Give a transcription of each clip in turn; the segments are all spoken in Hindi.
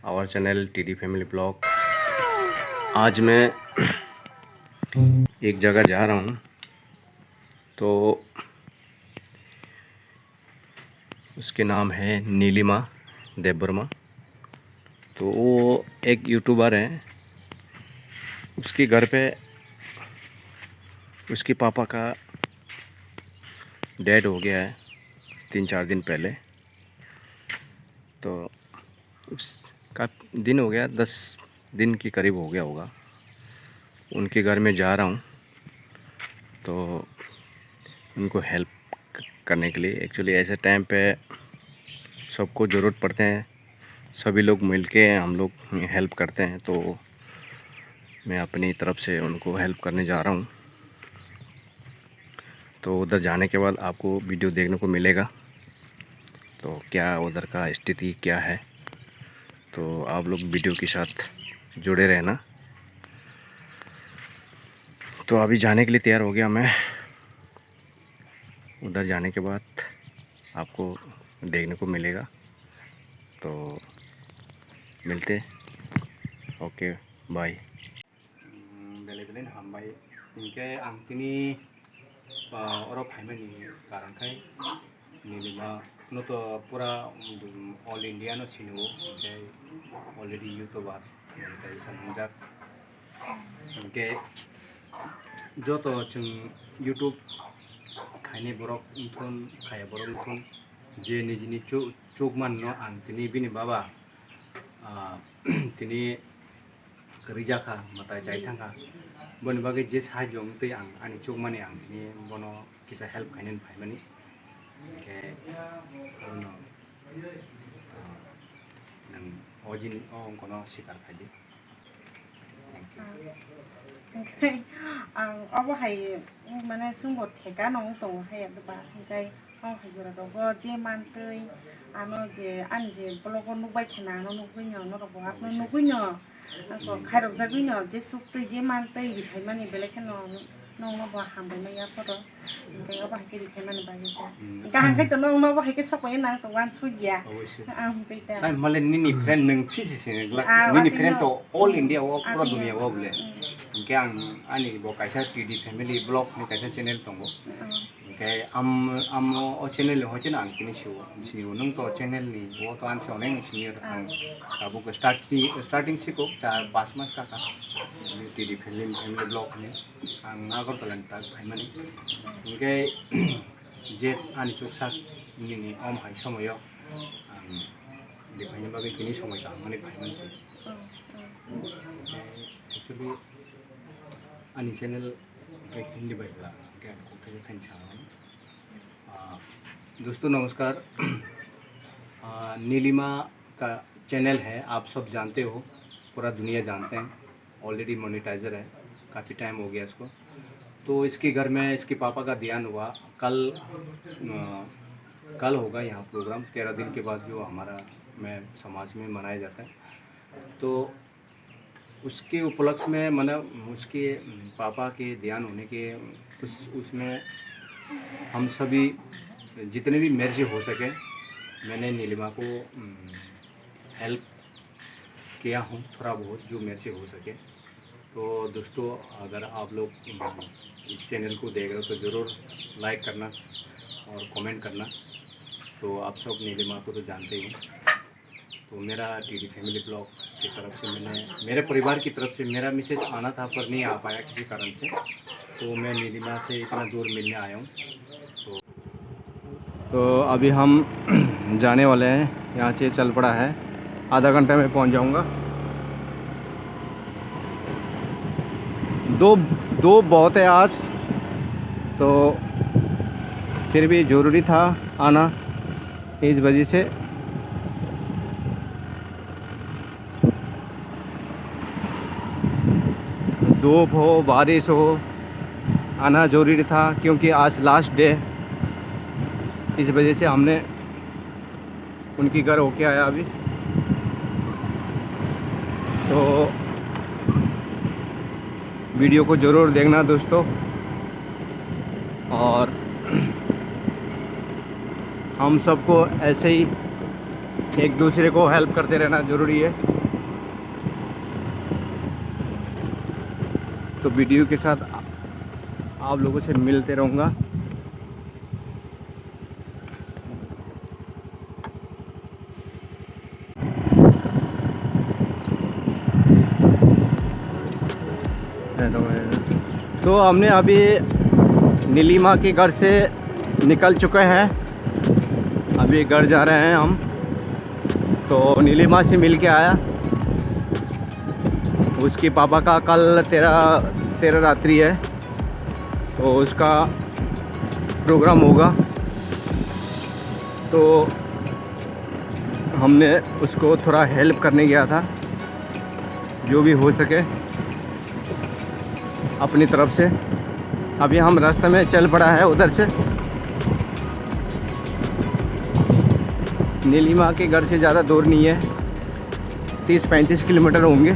Our channel TD family blog. आज मैं एक जगह जा रहा हूँ, तो उसके नाम है नीलिमा देवबर्मा। तो वो एक यूट्यूबर है। उसके घर पे उसके पापा का डेड हो गया है 3-4 दिन पहले। तो उसका दिन हो गया, 10 दिन के करीब हो गया होगा। उनके घर में जा रहा हूँ तो उनको हेल्प करने के लिए। एक्चुअली ऐसे टाइम पे सबको ज़रूरत पड़ते हैं, सभी लोग मिलके हम लोग हेल्प करते हैं। तो मैं अपनी तरफ से उनको हेल्प करने जा रहा हूँ। तो उधर जाने के बाद आपको वीडियो देखने को मिलेगा, तो क्या उधर का स्थिति क्या है। तो आप लोग वीडियो के साथ जुड़े रहना। तो अभी जाने के लिए तैयार हो गया मैं। उधर जाने के बाद आपको देखने को मिलेगा, तो मिलते। Okay bye. बेलेबेलेन हामबाय इनके आंतिनी और फाइमानी कारण खाय नीलिमा नो तो पूरा ऑल इंडिया नो छिनो इनके ऑलरेडी यूट्यूबर मोनेटाइजेशन हमजाक इनके जो तो जों यूट्यूब खायने बरक उनथुन खाया बरक उनथुन जे निजिनि चुकमान न आं तिनि बिनि बाबा तिनि रिजाखा मता जायथांखा बन बागै जे साहाय्य तै आं आनि चुकमानि आं तिनि बनो किसा हेल्प खायने फायमानि के उनो नों अजिन अंकनो शिकार खायदि। ओमफ्राय आं अबहाय माने जोंबो थेगा नङ दङ हाय बा ओमफ्राय अबहाय जरागावबो जे मानतै आनो जे आं जे ब्लग नुबाय खेना आनो नुगैनो नरबो आनो नुगैनो आंखौ खायरक जागैनो जे सुक्तै जे मानतै बिखाय माने बेलेखेनो नङबो हामबाय माया फर ओमफ्राय अबहाय के बिखाय माने बागैता गाहांखाय तो नङ अबहाय के सबाय ना तो वान सुगिया आं बेटा ताइ माले निनि फ्रेंड नों छिसिसे निनि फ्रेंड तो ऑल इंडिया वो पूरा दुनिया वो बोले के आं आनि बो कायसा टीडी फैमिली ब्लॉग नि कायसा चैनल दंगो के आम ओ चैनल होचे ना आं तिनि सिउ नों तो चैनल नि वो तो आन सोने नि सिनियर आं आबो को स्टार्टिंग सिको 4-5 मास का टीडी फैमिली ब्लॉग नि आं नागरतला ता फाइमानि इनके जे आनि चुकसा निनि अम हाय समयो आं बेखायनो बागै तिनि समय का माने फाइमानसै एक्चुअली आनि चैनल हिंदी बाइबला के कोथे थैंक्स। दोस्तों नमस्कार। नीलिमा का चैनल है, आप सब जानते हो, पूरा दुनिया जानते हैं। ऑलरेडी मोनेटाइजर है, काफ़ी टाइम हो गया इसको। तो इसके घर में इसके पापा का ध्यान हुआ। कल होगा यहाँ प्रोग्राम 13 दिन के बाद जो हमारा में समाज में मनाया जाता है। तो उसके उपलक्ष्य में माना उसके पापा के ध्यान होने के उसमें हम सभी जितने भी मेरे से हो सके मैंने नीलिमा को हेल्प किया हूँ, थोड़ा बहुत जो मेरे से हो सके। तो दोस्तों अगर आप लोग इस चैनल को देख रहे हो तो ज़रूर लाइक करना और कमेंट करना। तो आप सब नीलिमा को तो जानते ही। तो मेरा टीडी फैमिली ब्लॉग की तरफ से मैंने मेरे परिवार की तरफ से मेरा मैसेज आना था पर नहीं आ पाया किसी कारण से। तो मैं नीलिमा से इतना दूर मिलने आया हूँ। तो अभी हम जाने वाले हैं, यहाँ से चल पड़ा है, आधा घंटे में पहुँच जाऊँगा। दो बहुत है आज, तो फिर भी ज़रूरी था आना, इस वजह से। धूप हो बारिश हो आना ज़रूरी था, क्योंकि आज लास्ट डे, इस वजह से हमने उनकी घर होके आया अभी। तो वीडियो को ज़रूर देखना दोस्तों, और हम सबको ऐसे ही एक दूसरे को हेल्प करते रहना ज़रूरी है। तो वीडियो के साथ आप लोगों से मिलते रहूँगा। तो हमने अभी नीलिमा के घर से निकल चुके हैं, अभी घर जा रहे हैं हम। तो नीलिमा से मिल के आया, उसके पापा का कल तेरह रात्रि है, तो उसका प्रोग्राम होगा। तो हमने उसको थोड़ा हेल्प करने गया था, जो भी हो सके अपनी तरफ से। अभी हम रास्ते में चल पड़ा है उधर से। नीलिमा के घर से ज़्यादा दूर नहीं है, 30-35 किलोमीटर होंगे।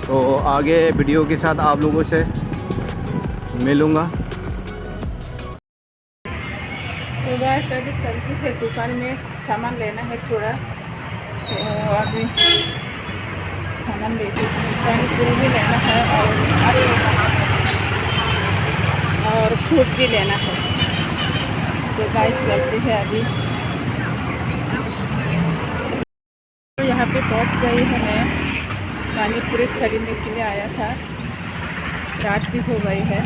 तो आगे वीडियो के साथ आप लोगों से मिलूँगा। तो गाइस अभी सब्जी है, दुकान में सामान लेना है थोड़ा, तो अभी सामान लेके पानी पूरी भी लेना है और फ्रूट भी लेना है। तो गाइस चलते हैं अभी। तो यहाँ पे पहुँच गई है। मैं पानी पूरी खरीदने के लिए आया था, रात भी हो गई है,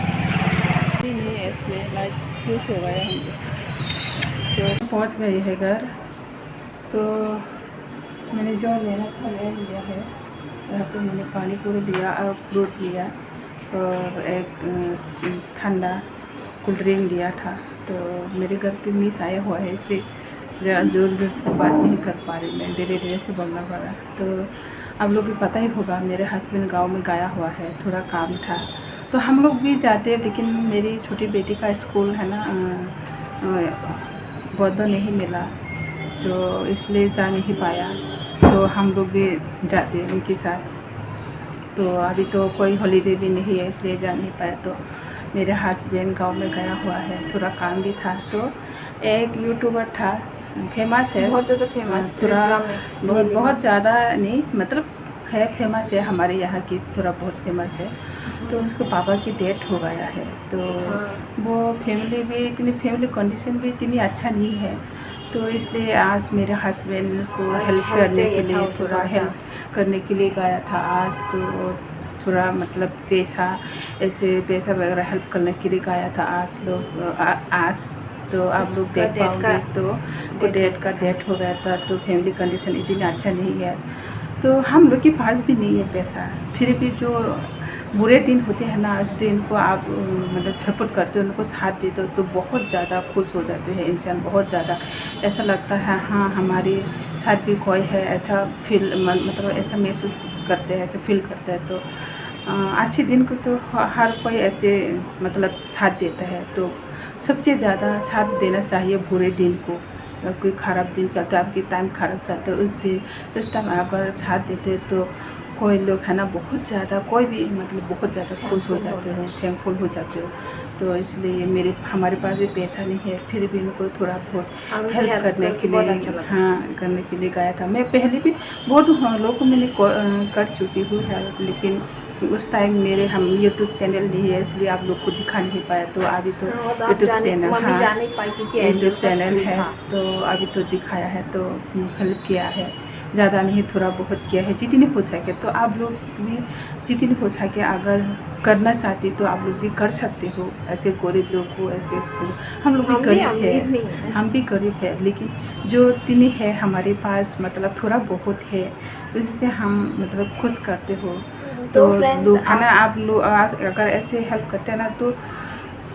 नहीं है इसमें लाइट फ्यूज हो गया है। तो पहुँच गई है घर। तो मैंने जो लेना था ले लिया है। यहाँ पे मैंने पानी पूरी लिया और फ्रूट लिया और एक ठंडा कोल्ड ड्रिंक लिया था। तो मेरे घर पे मिस आया हुआ है, इसलिए ज़रा ज़ोर ज़ोर से बात नहीं कर पा रही, मैं धीरे धीरे से बोलना पड़ा। तो आप लोग को पता ही होगा, मेरे हस्बैंड गांव में गया हुआ है, थोड़ा काम था। तो हम लोग भी जाते हैं, लेकिन मेरी छोटी बेटी का स्कूल है ना, बौद्ध नहीं मिला, तो इसलिए जा नहीं पाया। तो हम लोग भी जाते हैं उनके साथ। तो अभी तो कोई हॉलीडे भी नहीं है, इसलिए जा नहीं पाया। तो मेरे हस्बैंड गांव में गया हुआ है, थोड़ा काम भी था। तो एक यूट्यूबर था, फेमस है, बहुत ज़्यादा फेमस, थोड़ा बहुत ज़्यादा नहीं, मतलब है फेमस है, हमारे यहाँ की थोड़ा बहुत फेमस है। तो उसके पापा की डेथ हो गया है। तो वो फैमिली भी इतनी, फैमिली कंडीशन भी इतनी अच्छा नहीं है। तो इसलिए आज मेरे हस्बैंड को हेल्प करने के लिए, थोड़ा हेल्प करने के लिए गया था आज। तो थोड़ा मतलब पैसा वगैरह हेल्प करने के लिए गया था आज आज। तो आप लोग देख पाओगे, तो डेट हो गया था। तो फैमिली कंडीशन इतनी अच्छा नहीं है, तो हम लोग के पास भी नहीं है पैसा। फिर भी जो बुरे दिन होते हैं ना, उस दिन को आप मतलब सपोर्ट करते हो, उनको साथ देते हो, तो बहुत ज़्यादा खुश हो जाते हैं इंसान। बहुत ज़्यादा ऐसा लगता है, हाँ हमारे साथ भी कोई है, ऐसा मतलब ऐसा महसूस करते हैं, ऐसा फील करते हैं। तो अच्छे दिन को तो हर कोई ऐसे मतलब साथ देता है। तो सबसे ज़्यादा साथ देना चाहिए बुरे दिन को। कोई ख़राब दिन चलता है, आपकी टाइम ख़राब चलता है, उस टाइम अगर साथ देते तो कोई लोग है ना बहुत ज़्यादा, कोई भी मतलब बहुत ज़्यादा खुश हो जाते हो, थैंकफुल हो जाते हो। तो इसलिए हमारे पास भी पैसा नहीं है, फिर भी उनको थोड़ा बहुत हेल्प करने के लिए, हाँ करने के लिए गया था। मैं पहले भी बहुत लोगों को मैंने कर चुकी हूँ हेल्प, लेकिन उस टाइम हम यूट्यूब चैनल नहीं है, इसलिए आप लोग को दिखा नहीं पाया। तो अभी तो यूट्यूब चैनल, हाँ यूट्यूब चैनल है, तो अभी तो दिखाया है, तो हेल्प किया है। ज़्यादा नहीं, थोड़ा बहुत किया है, जितनी हो सके। तो आप लोग भी जितनी हो सके अगर करना चाहते तो आप लोग भी कर सकते हो। ऐसे गरीब लोग को, ऐसे हम लोग भी गरीब है, हम भी गरीब है, लेकिन जो इतनी है हमारे पास, मतलब थोड़ा बहुत है, उससे हम मतलब खुश करते हो। तो लोग है ना, आप लोग अगर ऐसे हेल्प करते हैं ना, तो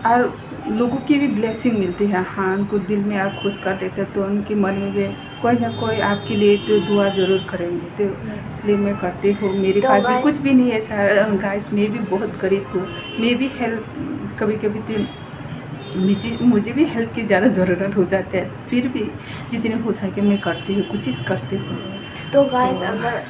और लोगों की भी ब्लेसिंग मिलती है। हाँ, उनको दिल में आप खुश कर देते हैं, तो उनके मन में भी कोई ना कोई आपके लिए तो दुआ ज़रूर करेंगे। तो इसलिए मैं करती हूँ। मेरे पास भी कुछ भी नहीं है सर गाइस, मैं भी बहुत गरीब हूँ। मैं भी हेल्प कभी कभी तो मुझे भी हेल्प की ज़्यादा ज़रूरत हो जाती है, फिर भी जितने हो सके मैं करती हूँ, कोशिश करती हूँ। तो गाइस अगर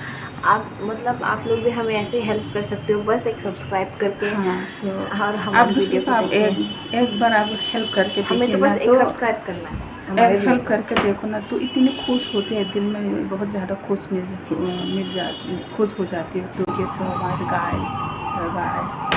आप मतलब आप लोग भी हमें ऐसे हेल्प कर सकते हो, बस एक सब्सक्राइब करके। हाँ, तो और आप दूसरे को आप एक बार आप हेल्प करके हमें तो देखिए बस ना, एक सब्सक्राइब करना है। हमारे एक हेल्प करके देखो ना, तो इतनी खुश होती है, दिल में बहुत ज़्यादा खुश खुश हो जाती है। तो कैसे गाय